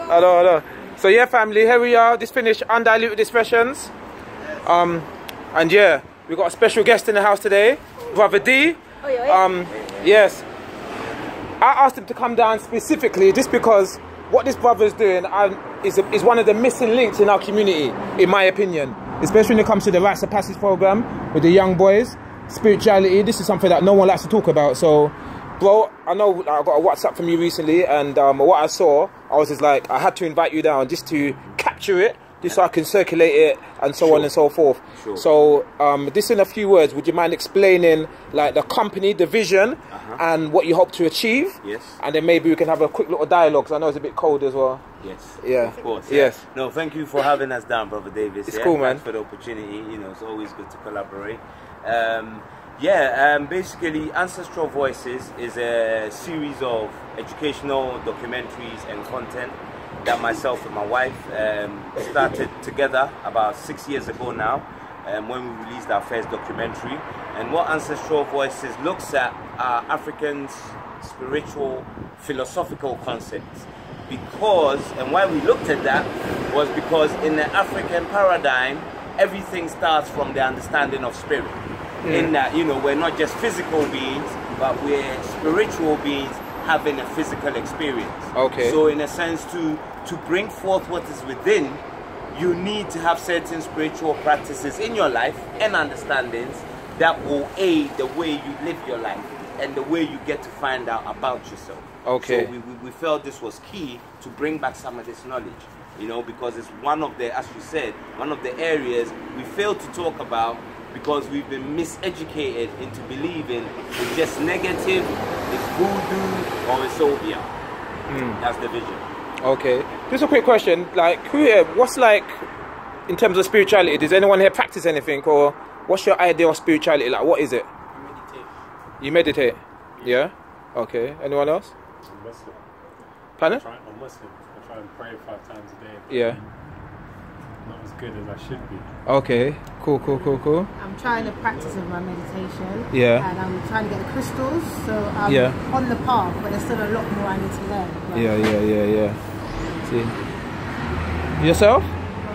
Hello. So yeah, family, here we are. Just finished Undiluted Expressions. And yeah, we got a special guest in the house today, Brother D. Yes. I asked him to come down specifically just because what this brother is doing is one of the missing links in our community, in my opinion. Especially when it comes to the Rites of Passage program with the young boys. Spirituality, this is something that no one likes to talk about. So, bro, I know I got a WhatsApp from you recently, and what I saw, I was just like, I had to invite you down just to capture it, just so I can circulate it, and so on and so forth. So, this in a few words, would you mind explaining like the company, the vision, and what you hope to achieve? Yes. And then maybe we can have a quick little dialogue, because I know it's a bit cold as well. Yes. Yeah. Of course. Yeah. Yes. No, thank you for having us down, Brother Davis. It's cool, man. Thanks for the opportunity. You know, it's always good to collaborate. Basically Ancestral Voices is a series of educational documentaries and content that myself and my wife started together about 6 years ago now, when we released our first documentary. And what Ancestral Voices looks at are Africans' spiritual, philosophical concepts. And why we looked at that was because in the African paradigm, everything starts from the understanding of spirit. In that, you know, we're not just physical beings, but we're spiritual beings having a physical experience. Okay. So in a sense, to bring forth what is within, you need to have certain spiritual practices in your life and understandings that will aid the way you live your life and the way you get to find out about yourself. Okay. So we felt this was key to bring back some of this knowledge, you know, because it's one of the, as you said, one of the areas we fail to talk about because we've been miseducated into believing it's just negative, it's voodoo, or it's Soviet. That's the vision. Okay. Just a quick question, like, what's like, in terms of spirituality, does anyone here practice anything, or what's your idea of spirituality? Like, what is it? I meditate. You meditate? Yeah? Okay. Anyone else? I'm Muslim. Pardon? I'm Muslim. I try and pray 5 times a day. Yeah. Not as good as I should be. Okay, cool. I'm trying to practice with my meditation. Yeah. And I'm trying to get the crystals, so I'm on the path, but there's still a lot more I need to learn. Yeah. See. Yourself?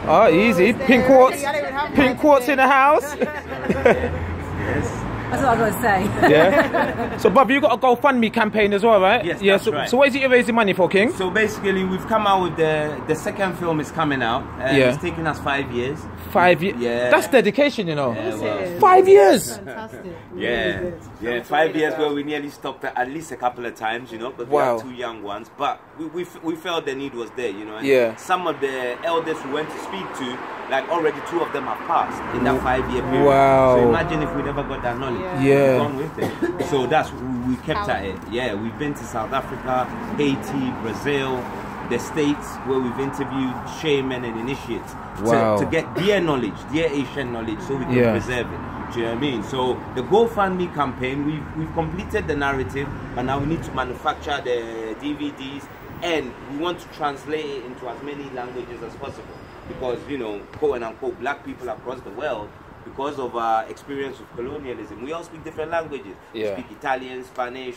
Oh, easy. Pink quartz in the house. Yes. That's what I was going to say. Yeah. So, Bob, you got a GoFundMe campaign as well, right? Yes, that's right. So what is it you're raising money for, King? So basically, we've come out with the second film is coming out. It's taken us 5 years. 5 years? Yeah. That's dedication, you know. Yeah, well, 5 years? Fantastic. Yeah, 5 years where we nearly stopped at least a couple of times, you know, because we have 2 young ones. But we felt the need was there, you know. And some of the elders we went to speak to, like already 2 of them have passed in that 5-year period. Wow. So imagine if we never got that knowledge. Yeah. Gone with it. So that's we kept at it. Yeah, we've been to South Africa, Haiti, Brazil, the States, where we've interviewed shaman and initiates to get their knowledge, their Asian knowledge, so we can preserve it. Do you know what I mean? So the GoFundMe campaign, we've completed the narrative, but now we need to manufacture the DVDs, and we want to translate it into as many languages as possible. Because, you know, quote unquote, black people across the world, because of our experience with colonialism, we all speak different languages. We speak Italian, Spanish,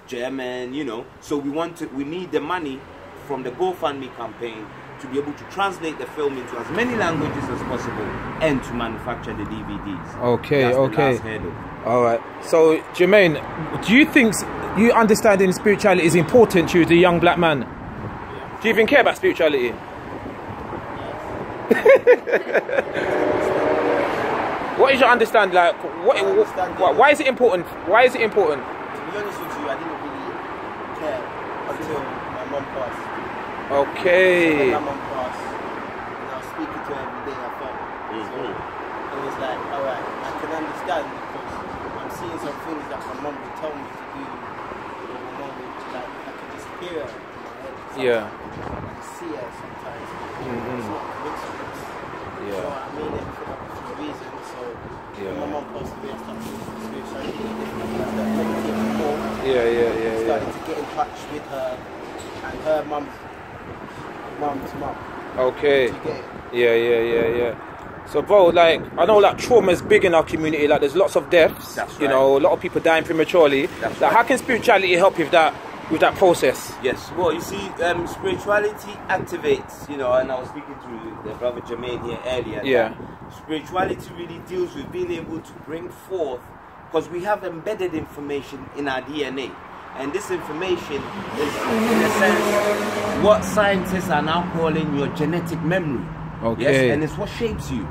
German, you know. So we need the money from the GoFundMe campaign to be able to translate the film into as many languages as possible and to manufacture the DVDs. Okay, that's the last hurdle. All right. So, Jermaine, do you think you understanding spirituality is important to you as a young black man? Yeah. Do you even care about spirituality? What is your understanding? Like, why is it important? Why is it important? To be honest with you, I didn't really care until my mum passed. Okay. When my mum passed, and I was speaking to her every day, I felt. So it was like, alright, I can understand because I'm seeing some things that my mum would tell me to do. Or my mum would, like, I could just hear her in my head. Yeah. I can see her sometimes. It's not a coincidence. So I mean it for a reason. So when my mum passed away, I started to spirituality. I started meditating more. Started to get in touch with her and her mum's mum. Okay. Yeah. So, bro, like, I know, like, trauma is big in our community. Like, there's lots of deaths. That's right. You know, a lot of people dying prematurely. That's like, right. How can spirituality help with that? with that process? Yes. Well, you see, spirituality activates, you know, and I was speaking to the brother Jermaine here earlier. Yeah. Spirituality really deals with being able to bring forth, because we have embedded information in our DNA. And this information is, in a sense, what scientists are now calling your genetic memory. Okay. Yes, and it's what shapes you.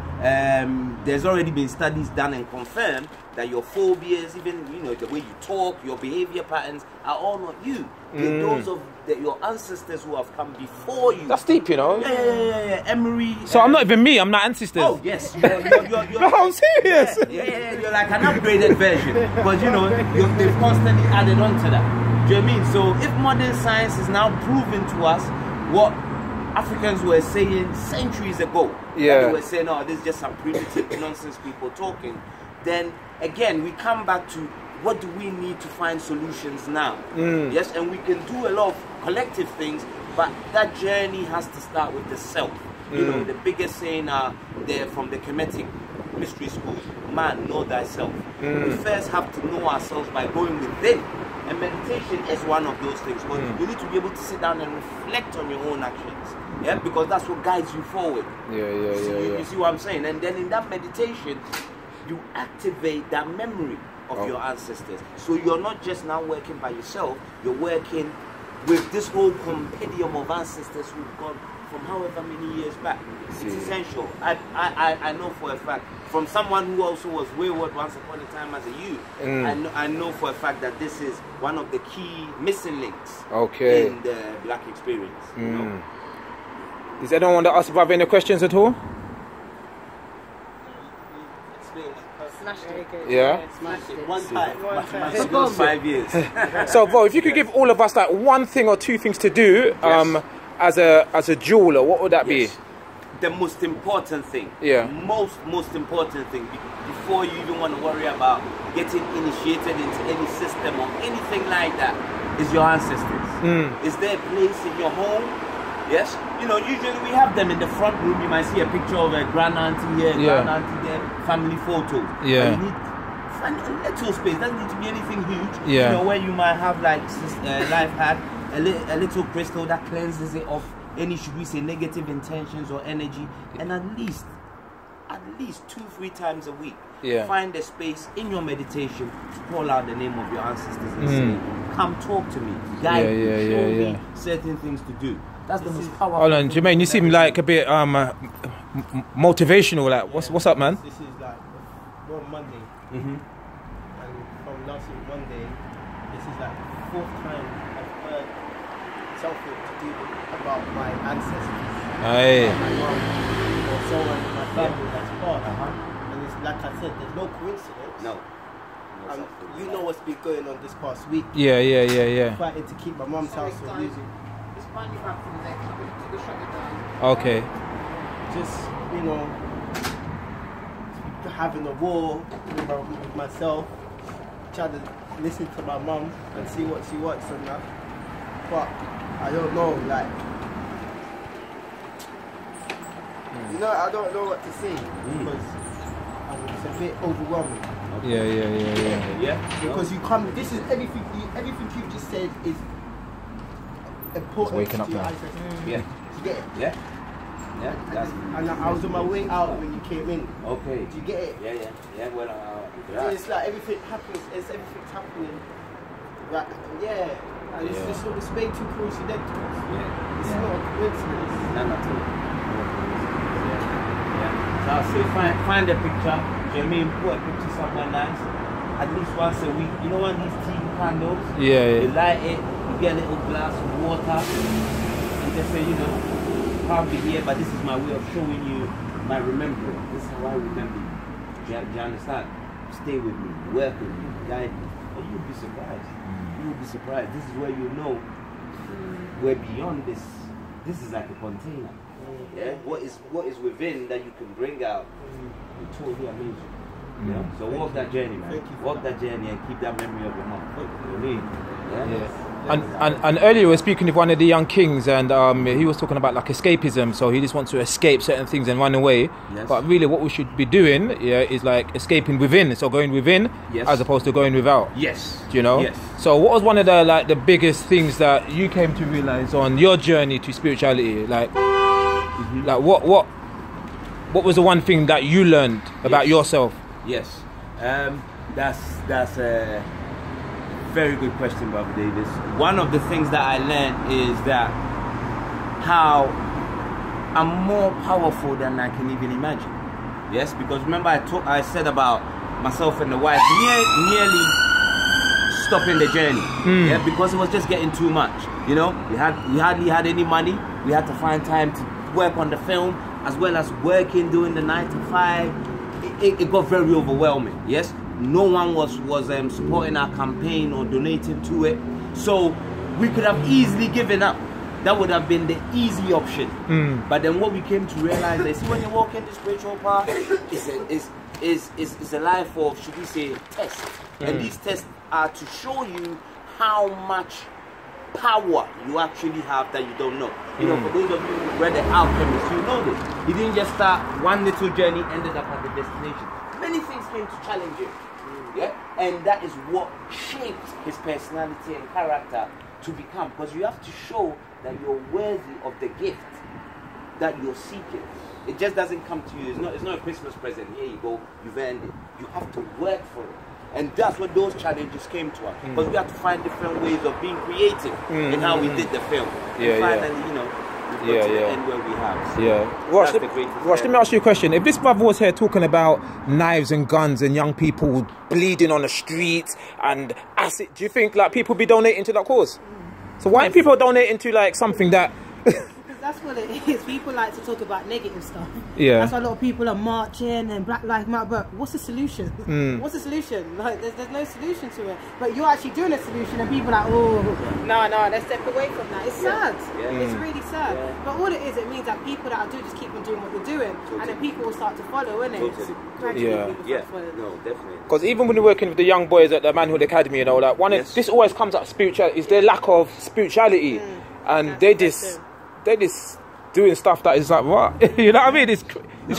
There's already been studies done and confirmed that your phobias, even the way you talk, your behavior patterns are all not you. They're those of your ancestors who have come before you. That's deep, you know. Yeah. Emery. So I'm not even me. I'm not ancestors. Oh yes, you're No, I'm serious. Yeah. You're like an upgraded version, because they've constantly added on to that. Do you know what I mean? So if modern science is now proving to us what Africans were saying centuries ago, they were saying, "Oh, this is just some primitive nonsense people talking," then again we come back to what do we need to find solutions now? Yes, and we can do a lot of collective things, but that journey has to start with the self. You know, the biggest saying there from the Kemetic mystery schools: "Man, know thyself." We first have to know ourselves by going within. And meditation is one of those things, because you need to be able to sit down and reflect on your own actions, because that's what guides you forward. You see what I'm saying? And then in that meditation, you activate that memory of your ancestors. So you're not just now working by yourself, you're working with this whole compendium of ancestors who've gone from however many years back. It's essential. I know for a fact, from someone who also was wayward once upon a time as a youth, I know for a fact that this is one of the key missing links in the black experience. You know? Does anyone want to ask about any questions at all? Yeah. One time. It goes 5 years. So, Vo, if you could give all of us like one thing or two things to do, as a jeweler, what would that be? The most important thing, most important thing, before you even want to worry about getting initiated into any system or anything like that, is your ancestors. Is there a place in your home? Yes, usually we have them in the front room. You might see a picture of a grand auntie here, grand auntie there, family photos. Yeah. And you need find a little space. Doesn't need to be anything huge. Where you might have like life had a little crystal that cleanses it of any, should we say, negative intentions or energy, and at least 2-3 times a week, find a space in your meditation to call out the name of your ancestors and say, "Come talk to me, guide me, show me certain things to do." That's the most powerful. Hold on, Jermaine, you seem like a bit motivational. Like, what's up, man? This is like one Monday, and from last week Monday, this is like the 4th time I've heard something to do about my ancestors, my mom, or someone in my family that's part. And it's like I said, there's no coincidence. No. And you know what's been going on this past week. Yeah. Fighting to keep my mom's house from losing. Okay. Just having a war with myself, trying to listen to my mom and see what she wants and that. But I don't know, like, I don't know what to say because it's a bit overwhelming. Yeah. Because you come, this is everything you've just said is important waking up to your now. ancestors. Yeah. Do you get it? Yeah. And I was on my way out when you came in. Okay. Do you get it? Yeah. Well, So it's like everything's happening. Like, and it's way too coincidental. It's not a coincidence. None at all. So I'll say find a picture. Jermaine, put a picture somewhere nice. At least once a week. You know, one of these tea candles. You light it. You get a little glass of water. And just say, can't be here, but this is my way of showing you my remembrance. This is how I remember you. Do you understand? Stay with me, work with me, guide me. And you'll be surprised. You'll be surprised. This is where we're beyond this. This is like a container. What is within that you can bring out? It's totally amazing. So walk that journey, man. Walk that journey and keep that memory of your mom. You know what I mean? And earlier we were speaking with one of the young kings, and he was talking about like escapism. So he just wants to escape certain things and run away. Yes. But really, what we should be doing, is like escaping within. So going within, as opposed to going without. Yes. Do you know? Yes. So what was one of the biggest things that you came to realize on your journey to spirituality? Like, like what was the one thing that you learned about yourself? Yes. That's a very good question, Brother Davis. One of the things that I learned is that how I'm more powerful than I can even imagine. Yes, because remember I said about myself and the wife nearly stopping the journey. Yeah, because it was just getting too much. You know, we hardly had any money. We had to find time to work on the film as well as working doing the 9 to 5. It got very overwhelming. Yes. No one was supporting our campaign or donating to it, so we could have easily given up. That would have been the easy option. But then what we came to realize is, when you walk in the spiritual path, it's a life of, should we say, tests. And these tests are to show you how much power you actually have that you don't know. You know, for those of you who read The Alchemist, you know this. He didn't just start one little journey, ended up at the destination. Many things came to challenge him. Yeah? And that is what shaped his personality and character to become. Because you have to show that you're worthy of the gift that you're seeking. It just doesn't come to you. It's not a Christmas present. Here you go, you've earned it. You have to work for it. And that's what those challenges came to us. Because we have to find different ways of being creative in how we did the film. And finally, you know, we've got to the end where we have. So Ross, let me ask you a question. If this brother was here talking about knives and guns and young people bleeding on the streets and acid, do you think like people be donating to that cause? So why aren't people donating to like something that... That's what it is. People like to talk about negative stuff. Yeah. That's why a lot of people are marching and Black Lives Matter. But what's the solution? What's the solution? Like, there's no solution to it. But you're actually doing a solution, and people are like, oh, no, let's step away from that. It's sad. It's really sad. But all it is, it means that people that are doing just keep on doing what they're doing, and then people will start to follow, innit? No, definitely. Because even when you're working with the young boys at the Manhood Academy, you know, like this always comes up spirituality. Is their lack of spirituality, and they just doing stuff that is like, what? You know what I mean? It's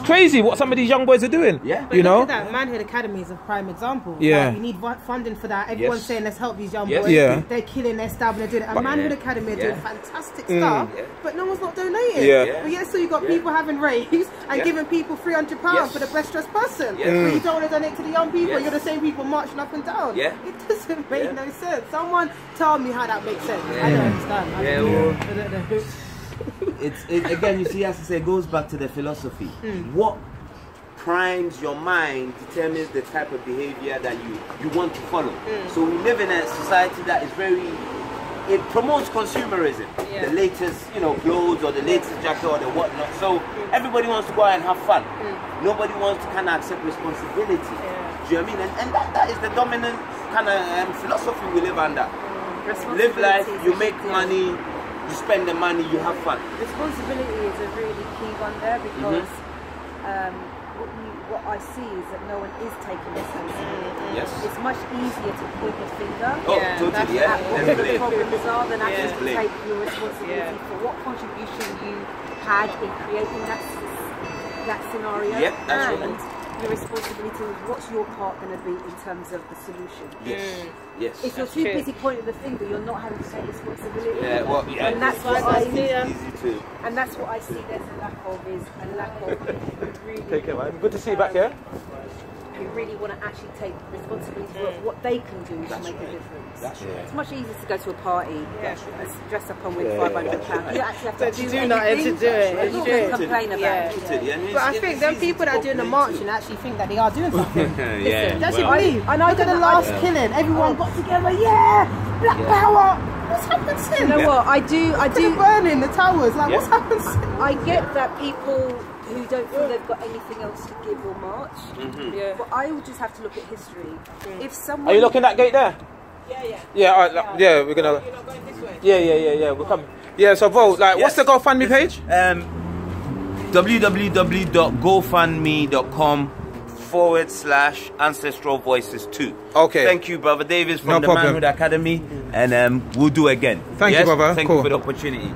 crazy what some of these young boys are doing. Yeah. But you know? Look at that. Manhood Academy is a prime example. Yeah. Like, you need funding for that. Everyone's saying, let's help these young boys. Yeah. They're killing, they're stabbing, they're doing it. And Manhood Academy are doing fantastic stuff, but no one's not donating. But yet, so you've got people having raves and giving people £300 for the best dressed person. But you don't want to donate to the young people. You're the same people marching up and down. It doesn't make no sense. Someone tell me how that makes sense. I don't understand. I don't know. Again, you see, as I say, it goes back to the philosophy. What primes your mind determines the type of behavior that you want to follow. So we live in a society that is it promotes consumerism. The latest, clothes or the latest jacket or the whatnot. So everybody wants to go out and have fun. Nobody wants to kind of accept responsibility. Do you know what I mean? And that is the dominant kind of philosophy we live under. Live life, you make money, you spend the money, you have fun. Responsibility is a really key one there, because what I see is that no one is taking responsibility. It's much easier to point your finger at what the problems are than actually take your responsibility for what contribution you had in creating that scenario, and your responsibility is what's your part going to be in terms of the solution. If you're too busy pointing the finger, you're not having to take responsibility. And that's what I see. And that's what I see there's a lack of really. Take care, man. Good to see you back here. Who really want to actually take responsibility for what they can do to make a difference. It's much easier to go to a party, dress up and win £500. You actually have to do nothing to do it. You don't complain about it. But I think them people that are doing the marching actually think that they are doing something. Listen, that's your belief. I know, the last killing, everyone got together, Black Power. What's happened since? You know what? I do. Burning the towers. Like, what's happened since? I get that people who don't feel they've got anything else to give will march. But I will just have to look at history. If someone... Are you looking at gate there? Yeah, all right, we're gonna... You're not going this way? Yeah, we'll come. Yeah, so vote. Like, what's the GoFundMe page? www.gofundme.com Facebook.com/Ancestral Voices 2. Okay. Thank you, Brother Davis from the Manhood Academy, and we'll do it again. Thank you, brother. Thank you for the opportunity.